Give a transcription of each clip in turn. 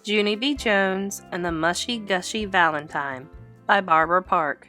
Junie B. Jones and the Mushy Gushy Valentime by Barbara Park.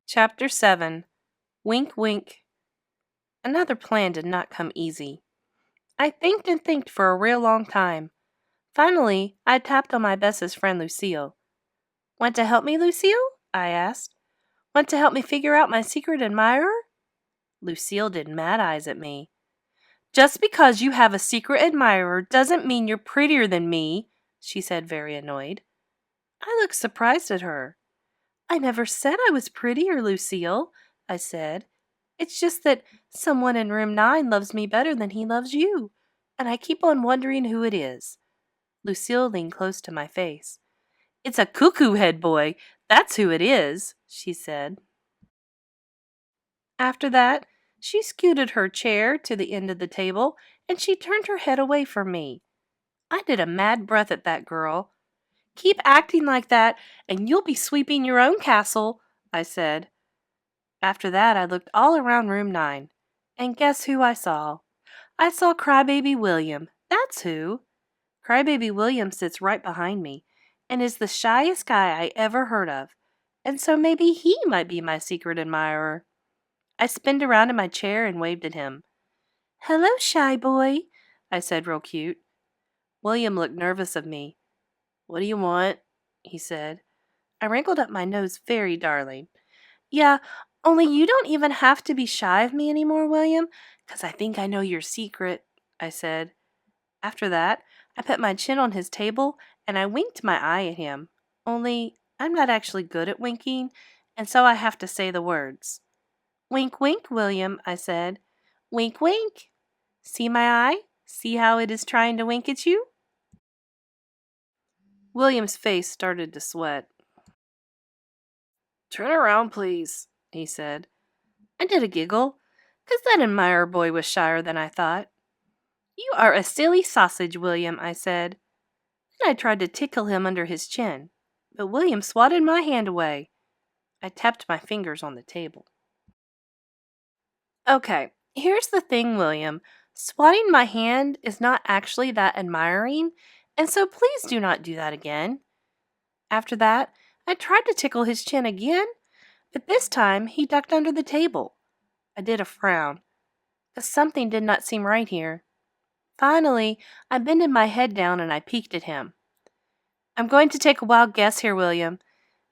Chapter 7. Wink Wink. Another plan did not come easy. I thinked for a real long time. Finally, I tapped on my bestest friend Lucille. "Want to help me, Lucille?" I asked. "Want to help me figure out my secret admirer?" Lucille did mad eyes at me. "Just because you have a secret admirer doesn't mean you're prettier than me," she said, very annoyed. I looked surprised at her. "I never said I was prettier, Lucille," I said. "It's just that someone in room 9 loves me better than he loves you, and I keep on wondering who it is." Lucille leaned close to my face. "It's a cuckoo head boy, that's who it is," she said. After that, she scooted her chair to the end of the table, and she turned her head away from me. I did a mad breath at that girl. "Keep acting like that, and you'll be sweeping your own castle," I said. After that, I looked all around room 9, and guess who I saw? I saw Crybaby William, that's who. Crybaby William sits right behind me, and is the shyest guy I ever heard of, and so maybe he might be my secret admirer. I spinned around in my chair and waved at him. "Hello, shy boy," I said real cute. William looked nervous of me. "What do you want?" he said. I wrinkled up my nose very darling. "Yeah, only you don't even have to be shy of me anymore, William, 'cause I think I know your secret," I said. After that, I put my chin on his table and I winked my eye at him. Only, I'm not actually good at winking, and so I have to say the words. "Wink, wink, William," I said. "Wink, wink. See my eye? See how it is trying to wink at you?" William's face started to sweat. "Turn around, please," he said. I did a giggle, 'cause that admirer boy was shyer than I thought. "You are a silly sausage, William," I said. Then I tried to tickle him under his chin, but William swatted my hand away. I tapped my fingers on the table. "Okay, here's the thing, William. Swatting my hand is not actually that admiring, and so please do not do that again." After that, I tried to tickle his chin again, but this time he ducked under the table. I did a frown, 'cause something did not seem right here. Finally, I bended my head down and I peeked at him. "I'm going to take a wild guess here, William.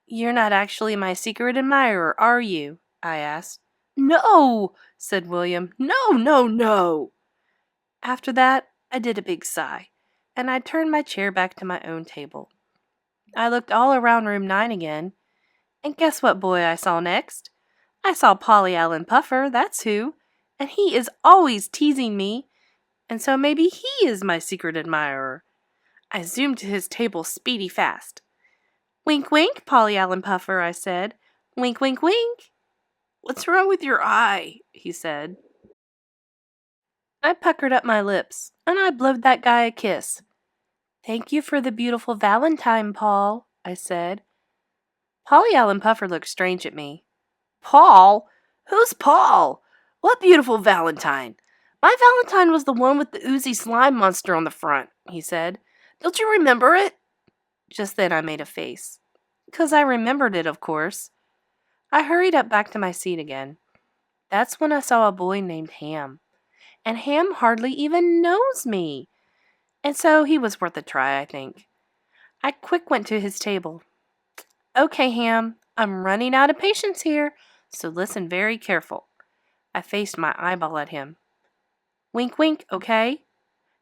You're not actually my secret admirer, are you?" I asked. "No," said William. "No, no, no." After that, I did a big sigh, and I turned my chair back to my own table. I looked all around room 9 again, and guess what boy I saw next? I saw Polly Allen Puffer, that's who, and he is always teasing me, and so maybe he is my secret admirer. I zoomed to his table speedy fast. "Wink, wink, Polly Allen Puffer," I said. "Wink, wink, wink." "What's wrong with your eye?" he said. I puckered up my lips, and I blowed that guy a kiss. "Thank you for the beautiful Valentine, Paul," I said. Polly Allen Puffer looked strange at me. "Paul? Who's Paul? What beautiful Valentine? My Valentine was the one with the oozy slime monster on the front," he said. "Don't you remember it?" Just then I made a face. 'Cause I remembered it, of course. I hurried up back to my seat again. That's when I saw a boy named Ham. And Ham hardly even knows me. And so he was worth a try, I think. I quick went to his table. "Okay, Ham, I'm running out of patience here, so listen very careful." I faced my eyeball at him. "Wink, wink, okay?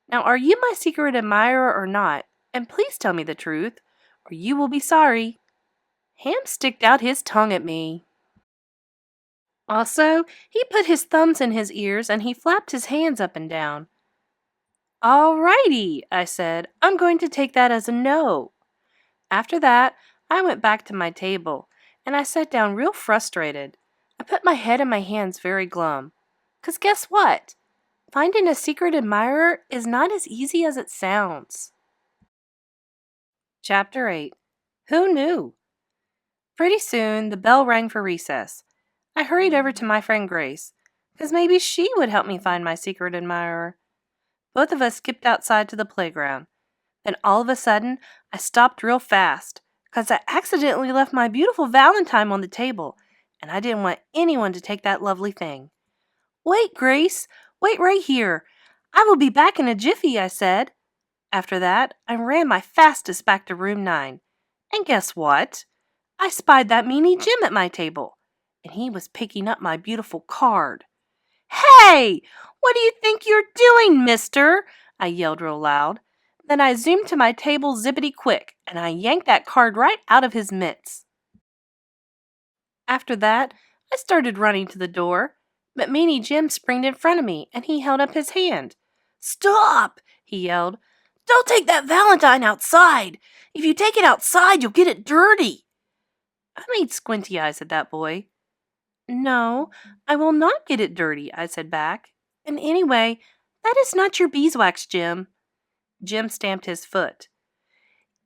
Now, are you my secret admirer or not? And please tell me the truth, or you will be sorry." Ham sticked out his tongue at me. Also, he put his thumbs in his ears and he flapped his hands up and down. "All righty," I said. "I'm going to take that as a no." After that, I went back to my table, and I sat down real frustrated. I put my head in my hands very glum. 'Cause guess what? Finding a secret admirer is not as easy as it sounds. Chapter 8. Who knew? Pretty soon, the bell rang for recess. I hurried over to my friend Grace, 'cause maybe she would help me find my secret admirer. Both of us skipped outside to the playground. Then all of a sudden, I stopped real fast because I accidentally left my beautiful Valentine on the table, and I didn't want anyone to take that lovely thing. Wait, Grace, wait right here. I will be back in a jiffy, I said. After that, I ran my fastest back to room 9. And guess what? I spied that Meanie Jim at my table, and he was picking up my beautiful card. Hey! What do you think you're doing, mister? I yelled real loud. Then I zoomed to my table zippity quick, and I yanked that card right out of his mitts. After that, I started running to the door, but Meanie Jim springed in front of me, and he held up his hand. Stop! He yelled. Don't take that Valentine outside. If you take it outside, you'll get it dirty. I made squinty eyes at that boy. No, I will not get it dirty, I said back. And anyway, that is not your beeswax, Jim. Jim stamped his foot.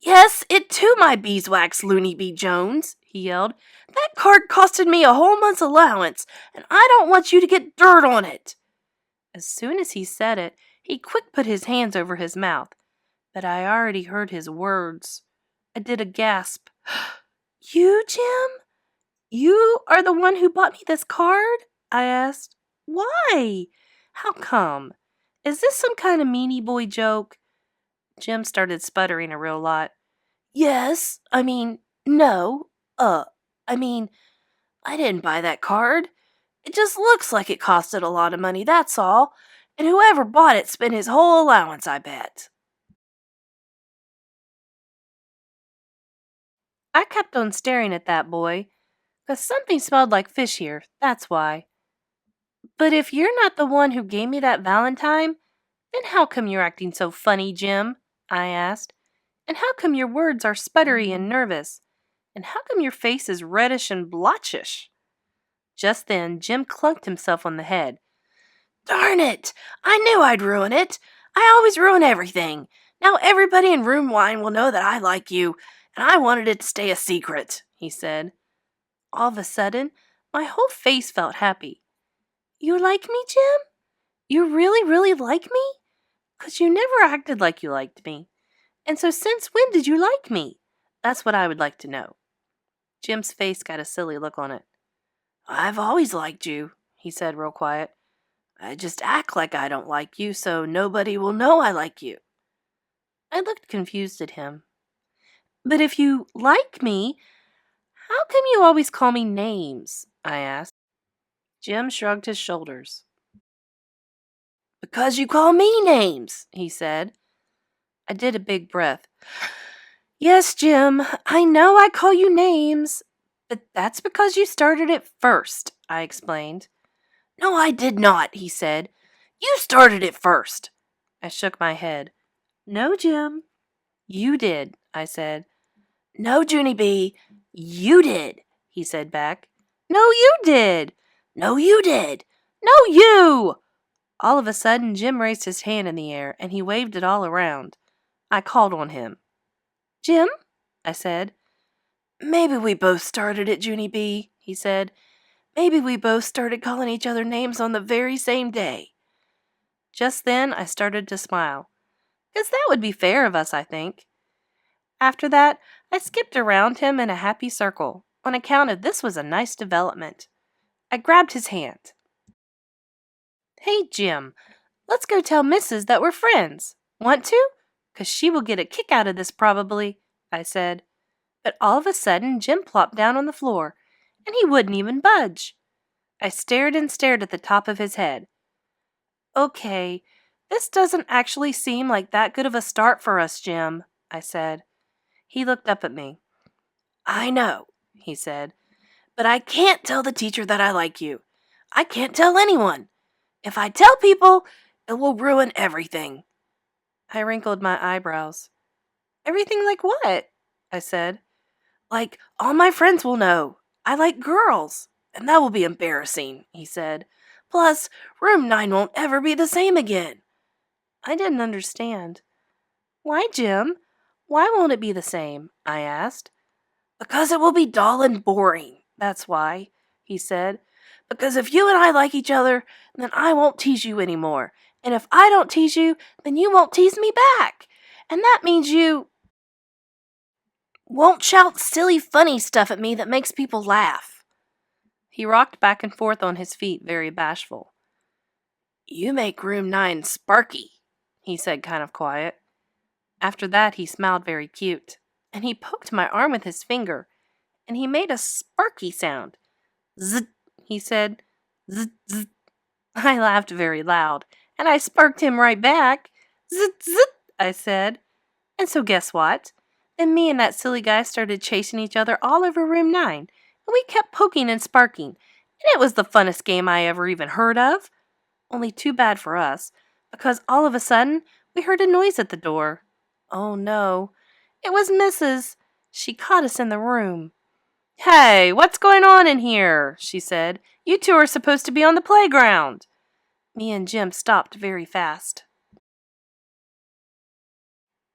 Yes, it too my beeswax, Junie B. Jones, he yelled. That card costed me a whole month's allowance, and I don't want you to get dirt on it. As soon as he said it, he quick put his hands over his mouth, but I already heard his words. I did a gasp. You, Jim? You are the one who bought me this card? I asked. Why? How come? Is this some kind of meanie boy joke? Jim started sputtering a real lot. Yes, no, I didn't buy that card. It just looks like it costed a lot of money, that's all. And whoever bought it spent his whole allowance, I bet. I kept on staring at that boy, 'cause something smelled like fish here, that's why. But if you're not the one who gave me that Valentine, then how come you're acting so funny, Jim? I asked. And how come your words are sputtery and nervous? And how come your face is reddish and blotchish? Just then, Jim clunked himself on the head. Darn it! I knew I'd ruin it. I always ruin everything. Now everybody in room 1 will know that I like you, and I wanted it to stay a secret, he said. All of a sudden, my whole face felt happy. You like me, Jim? You really, really like me? 'Cause you never acted like you liked me. And so since when did you like me? That's what I would like to know. Jim's face got a silly look on it. I've always liked you, he said real quiet. I just act like I don't like you so nobody will know I like you. I looked confused at him. But if you like me, how come you always call me names? I asked. Jim shrugged his shoulders. Because you call me names, he said. I did a big breath. Yes, Jim, I know I call you names, but that's because you started it first, I explained. No, I did not, he said. You started it first. I shook my head. No, Jim. You did, I said. No, Junie B, you did, he said back. No, you did. No, you did. No, you! All of a sudden, Jim raised his hand in the air, and he waved it all around. I called on him. Jim, I said. Maybe we both started it, Junie B, he said. Maybe we both started calling each other names on the very same day. Just then, I started to smile, 'cause that would be fair of us, I think. After that, I skipped around him in a happy circle, on account of this was a nice development. I grabbed his hand. Hey, Jim, let's go tell Mrs. that we're friends. Want to? 'Cause she will get a kick out of this probably, I said. But all of a sudden, Jim plopped down on the floor, and he wouldn't even budge. I stared and stared at the top of his head. Okay, this doesn't actually seem like that good of a start for us, Jim, I said. He looked up at me. I know, he said, but I can't tell the teacher that I like you. I can't tell anyone. If I tell people, it will ruin everything. I wrinkled my eyebrows. Everything like what? I said. Like, all my friends will know. I like girls, and that will be embarrassing, he said. Plus, room 9 won't ever be the same again. I didn't understand. Why, Jim? Why won't it be the same? I asked. Because it will be dull and boring, that's why, he said. Because if you and I like each other, then I won't tease you anymore. And if I don't tease you, then you won't tease me back. And that means you won't shout silly, funny stuff at me that makes people laugh. He rocked back and forth on his feet, very bashful. You make room 9 Sparky, he said kind of quiet. After that, he smiled very cute, and he poked my arm with his finger, and he made a Sparky sound. Zzz, he said. Zzz, zzz. I laughed very loud, and I sparked him right back. Zzz, zzz, I said. And so guess what? Then me and that silly guy started chasing each other all over room 9, and we kept poking and sparking, and it was the funnest game I ever even heard of. Only too bad for us, because all of a sudden we heard a noise at the door. Oh no, it was Mrs. She caught us in the room. Hey, what's going on in here? She said. You two are supposed to be on the playground. Me and Jim stopped very fast.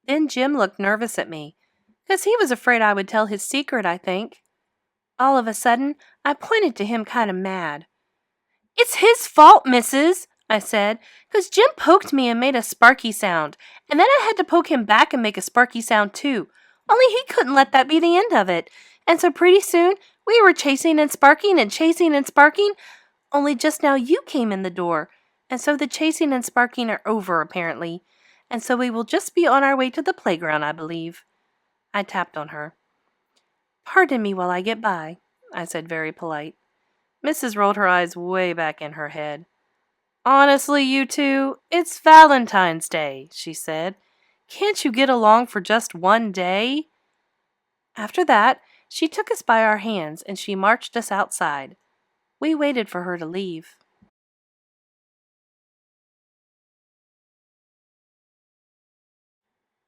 Then Jim looked nervous at me, because he was afraid I would tell his secret, I think. All of a sudden, I pointed to him kind of mad. It's his fault, Mrs., I said, because Jim poked me and made a Sparky sound, and then I had to poke him back and make a Sparky sound too. Only he couldn't let that be the end of it. And so pretty soon, we were chasing and sparking and chasing and sparking, only just now you came in the door. And so the chasing and sparking are over, apparently. And so we will just be on our way to the playground, I believe. I tapped on her. Pardon me while I get by, I said, very polite. Mrs. rolled her eyes way back in her head. Honestly, you two, it's Valentine's Day, she said. Can't you get along for just one day? After that, she took us by our hands and she marched us outside. We waited for her to leave.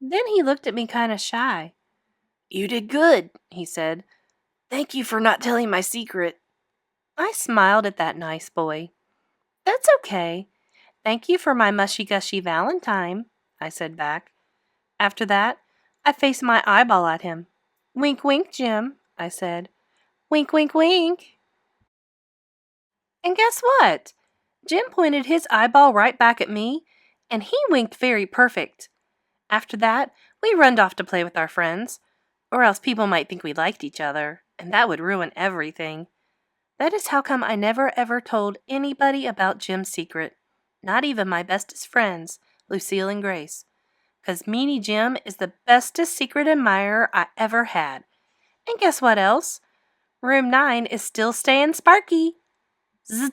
Then he looked at me kind of shy. You did good, he said. Thank you for not telling my secret. I smiled at that nice boy. That's okay. Thank you for my mushy gushy valentime, I said back. After that, I faced my eyeball at him. Wink, wink, Jim, I said. Wink, wink, wink. And guess what? Jim pointed his eyeball right back at me, and he winked very perfect. After that, we runned off to play with our friends, or else people might think we liked each other, and that would ruin everything. That is how come I never ever told anybody about Jim's secret, not even my bestest friends, Lucille and Grace, 'cause Meanie Jim is the bestest secret admirer I ever had. And guess what else? Room 9 is still staying Sparky. Zzz.